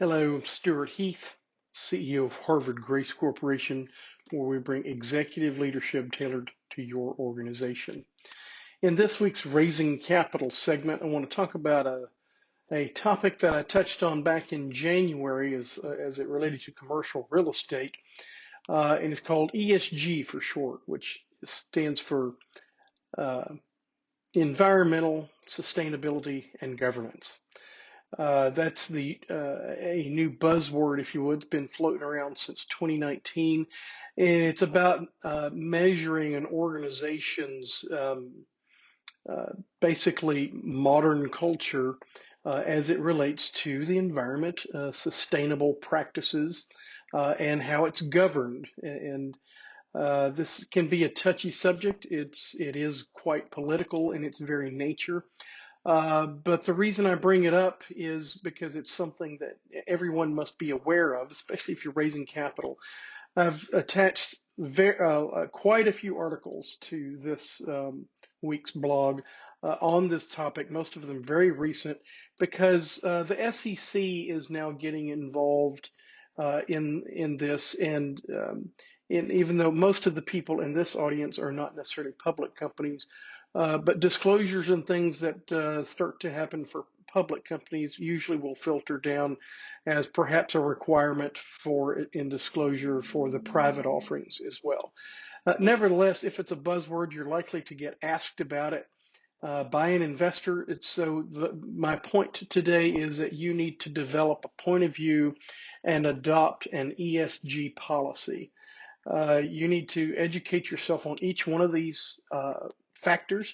Hello, Stewart Heath, CEO of Harvard Grace Corporation, where we bring executive leadership tailored to your organization. In this week's Raising Capital segment, I want to talk about a topic that I touched on back in January as it related to commercial real estate, and it's called ESG for short, which stands for Environmental, Sustainability, and Governance. That's a new buzzword, if you would. It's been floating around since 2019, and it's about measuring an organization's basically modern culture as it relates to the environment, sustainable practices, and how it's governed. And this can be a touchy subject. It is quite political in its very nature. But the reason I bring it up is because it's something that everyone must be aware of, especially if you're raising capital. I've attached quite a few articles to this week's blog on this topic, most of them very recent, because the SEC is now getting involved in this, and even though most of the people in this audience are not necessarily public companies, but disclosures and things that start to happen for public companies usually will filter down as perhaps a requirement in disclosure for the private offerings as well. Nevertheless, if it's a buzzword, you're likely to get asked about it by an investor. My point today is that you need to develop a point of view and adopt an ESG policy. You need to educate yourself on each one of these factors.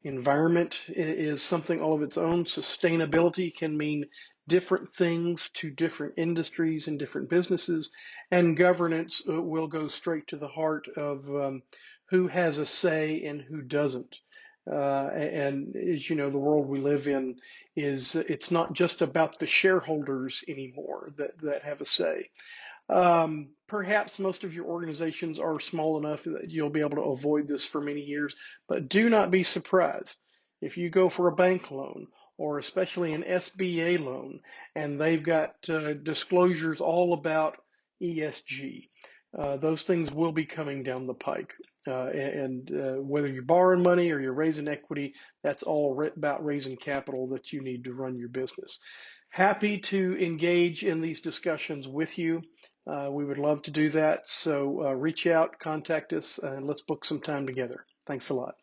Environment is something all of its own. Sustainability can mean different things to different industries and different businesses. And governance will go straight to the heart of who has a say and who doesn't. And as you know, the world we live in it's not just about the shareholders anymore that have a say. Perhaps most of your organizations are small enough that you'll be able to avoid this for many years, but do not be surprised if you go for a bank loan or especially an SBA loan and they've got disclosures all about ESG. Those things will be coming down the pike. Whether you're borrowing money or you're raising equity, that's all about raising capital that you need to run your business. Happy to engage in these discussions with you. We would love to do that. So reach out, contact us, and let's book some time together. Thanks a lot.